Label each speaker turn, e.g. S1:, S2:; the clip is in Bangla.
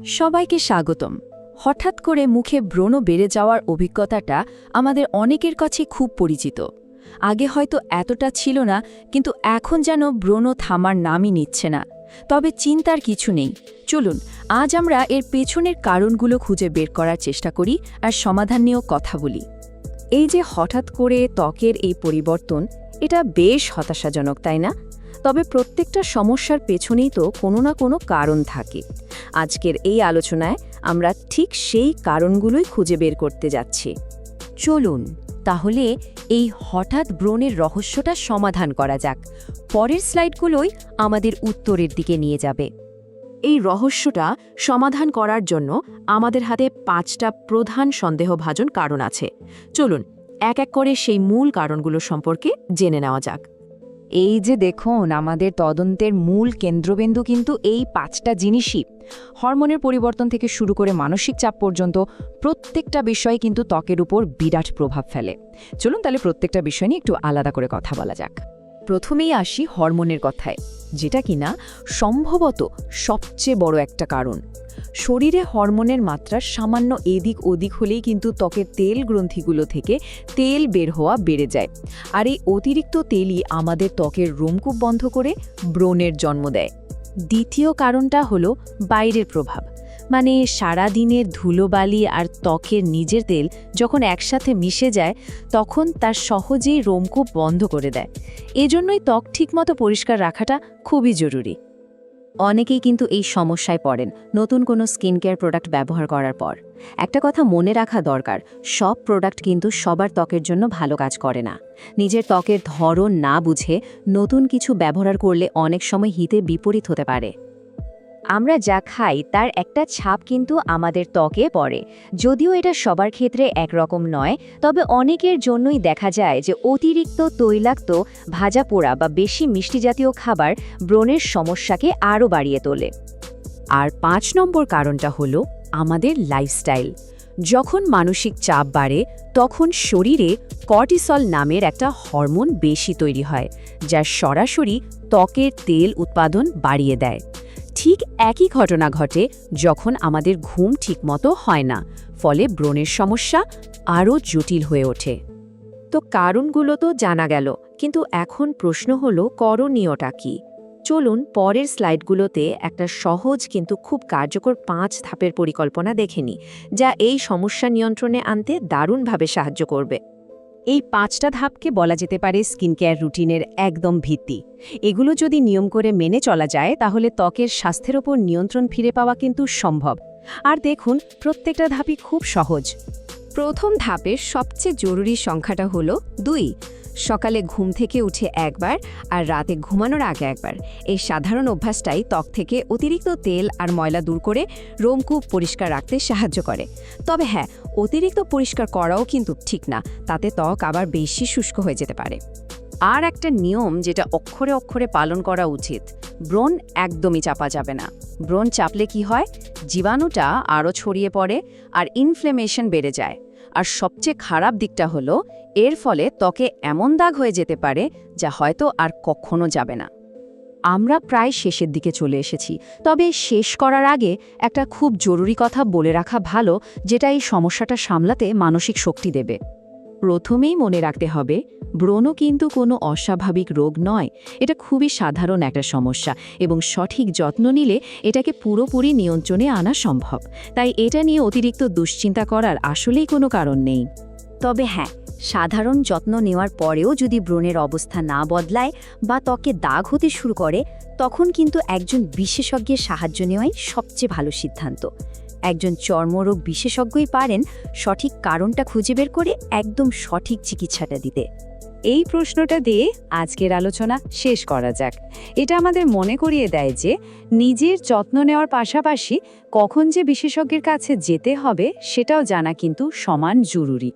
S1: সবাইকে স্বাগতম। হঠাৎ করে মুখে ব্রণ বেড়ে যাওয়ার অভিজ্ঞতাটা আমাদের অনেকের কাছে খুব পরিচিত। আগে হয়তো এতটা ছিল না, কিন্তু এখন যেন ব্রণ থামার নামই নিচ্ছে না। তবে চিন্তার কিছু নেই, চলুন আজ আমরা এর পেছনের কারণগুলো খুঁজে বের করার চেষ্টা করি আর সমাধান নিয়েও কথা বলি। এই যে হঠাৎ করে ত্বকের এই পরিবর্তন, এটা বেশ হতাশাজনক, তাই না? তবে প্রত্যেকটা সমস্যার পেছনেই তো কোনো না কোনো কারণ থাকে। আজকের এই আলোচনায় আমরা ঠিক সেই কারণগুলোই খুঁজে বের করতে যাচ্ছি। চলুন তাহলে এই হঠাৎ ব্রণের রহস্যটা সমাধান করা যাক। পরের স্লাইডগুলোই আমাদের উত্তরের দিকে নিয়ে যাবে। এই রহস্যটা সমাধান করার জন্য আমাদের হাতে 5টা প্রধান সন্দেহভাজন কারণ আছে। চলুন এক এক করে সেই মূল কারণগুলো সম্পর্কে জেনে নেওয়া যাক। এই যে দেখুন, আমাদের তদন্তের মূল কেন্দ্রবিন্দু কিন্তু এই 5টা জিনিসই। হরমোনের পরিবর্তন থেকে শুরু করে মানসিক চাপ পর্যন্ত প্রত্যেকটা বিষয় কিন্তু ত্বকের উপর বিরাট প্রভাব ফেলে। চলুন তাহলে প্রত্যেকটা বিষয় নিয়ে একটু আলাদা করে কথা বলা যাক। প্রথমেই আসি হরমোনের কথায়, যেটা কিনা সম্ভবত সবচেয়ে বড় একটা কারণ। শরীরে হরমোনের মাত্রা সামান্য এদিক ওদিক হলেই কিন্তু ত্বকের তেল গ্রন্থিগুলো থেকে তেল বের হওয়া বেড়ে যায়, আর এই অতিরিক্ত তেলই আমাদের ত্বকের রোমকূপ বন্ধ করে ব্রণের জন্ম দেয়। দ্বিতীয় কারণটা হলো বাইরের প্রভাব, মানে সারাদিনের ধুলোবালি আর ত্বকের নিজের তেল যখন একসাথে মিশে যায় তখন তার সহজেই রোমকূপ বন্ধ করে দেয়। এজন্যই ত্বক ঠিকমতো পরিষ্কার রাখাটা খুবই জরুরি। অনেকেই কিন্তু এই সমস্যায় পড়েন নতুন কোনো স্কিন কেয়ার প্রোডাক্ট ব্যবহার করার পর। একটা কথা মনে রাখা দরকার, সব প্রোডাক্ট কিন্তু সবার ত্বকের জন্য ভালো কাজ করে না। নিজের ত্বকের ধরন না বুঝে নতুন কিছু ব্যবহার করলে অনেক সময় হিতে বিপরীত হতে পারে। আমরা যা খাই তার একটা ছাপ কিন্তু আমাদের ত্বকে পড়ে। যদিও এটা সবার ক্ষেত্রে একরকম নয়, তবে অনেকের জন্যই দেখা যায় যে অতিরিক্ত তৈলাক্ত, ভাজা পোড়া বা বেশি মিষ্টি জাতীয় খাবার ব্রণের সমস্যাকে আরও বাড়িয়ে তোলে। আর 5 নম্বর কারণটা হলো আমাদের লাইফস্টাইল। যখন মানসিক চাপ বাড়ে তখন শরীরে কর্টিসল নামের একটা হরমোন বেশি তৈরি হয়, যা সরাসরি ত্বকের তেল উৎপাদন বাড়িয়ে দেয়। ঠিক একই ঘটনা ঘটে যখন আমাদের ঘুম ঠিকমতো হয় না, ফলে ব্রণের সমস্যা আরও জটিল হয়ে ওঠে। তো কারণগুলো তো জানা গেল, কিন্তু এখন প্রশ্ন হলো করণীয়টা কি? চলুন পরের স্লাইডগুলোতে একটা সহজ কিন্তু খুব কার্যকর 5 ধাপের পরিকল্পনা দেখে নিই, যা এই সমস্যা নিয়ন্ত্রণে আনতে দারুণভাবে সাহায্য করবে। এই 5টা ধাপকে বলা যেতে পারে স্কিন কেয়ার রুটিনের একদম ভিত্তি। এগুলো যদি নিয়ম করে মেনে চলা যায় তাহলে ত্বকের স্বাস্থ্যের ওপর নিয়ন্ত্রণ ফিরে পাওয়া কিন্তু সম্ভব। আর দেখুন, প্রত্যেকটা ধাপই খুব সহজ। প্রথম ধাপের সবচেয়ে জরুরি সংখ্যাটা হলো 2। সকালে ঘুম থেকে উঠে একবার আর রাতে ঘুমানোর আগে একবার। এই সাধারণ অভ্যাসটাই ত্বক থেকে অতিরিক্ত তেল আর ময়লা দূর করে রোমকূপ পরিষ্কার রাখতে সাহায্য করে। তবে হ্যাঁ, অতিরিক্ত পরিষ্কার করাও কিন্তু ঠিক না, তাতে ত্বক আবার বেশি শুষ্ক হয়ে যেতে পারে। আর একটা নিয়ম যেটা অক্ষরে অক্ষরে পালন করা উচিত, ব্রণ একদমই চাপা যাবে না। ব্রণ চাপলে কি হয়, জীবাণুটা আরও ছড়িয়ে পড়ে আর ইনফ্লেমেশন বেড়ে যায়। আর সবচেয়ে খারাপ দিকটা হলো এর ফলে ত্বকে এমন দাগ হয়ে যেতে পারে যা হয়তো আর কখনো যাবে না। আমরা প্রায় শেষের দিকে চলে এসেছি, তবে শেষ করার আগে একটা খুব জরুরি কথা বলে রাখা ভালো, যেটা এই সমস্যাটা সামলাতে মানসিক শক্তি দেবে। প্রথমেই মনে রাখতে হবে, ব্রণ কিন্তু কোনো অস্বাভাবিক রোগ নয়। এটা খুবই সাধারণ একটা সমস্যা এবং সঠিক যত্ন নিলে এটাকে পুরোপুরি নিয়ন্ত্রণে আনা সম্ভব। তাই এটা নিয়ে অতিরিক্ত দুশ্চিন্তা করার আসলেই কোনো কারণ নেই। তবে হ্যাঁ, সাধারণ যত্ন নেওয়ার পরেও যদি ব্রণের অবস্থা না বদলায় বা ত্বকে দাগ হতে শুরু করে, তখন কিন্তু একজন বিশেষজ্ঞের সাহায্য নেওয়াই সবচেয়ে ভালো সিদ্ধান্ত। একজন চর্মরোগ বিশেষজ্ঞই পারেন সঠিক কারণটা খুঁজে বের করে একদম সঠিক চিকিৎসাটা দিতে। এই প্রশ্নটা দিয়ে আজকের আলোচনা শেষ করা যাক। এটা আমাদের মনে করিয়ে দেয় যে নিজের যত্ন নেওয়ার পাশাপাশি কখন যে বিশেষজ্ঞের কাছে যেতে হবে সেটাও জানা কিন্তু সমান জরুরি।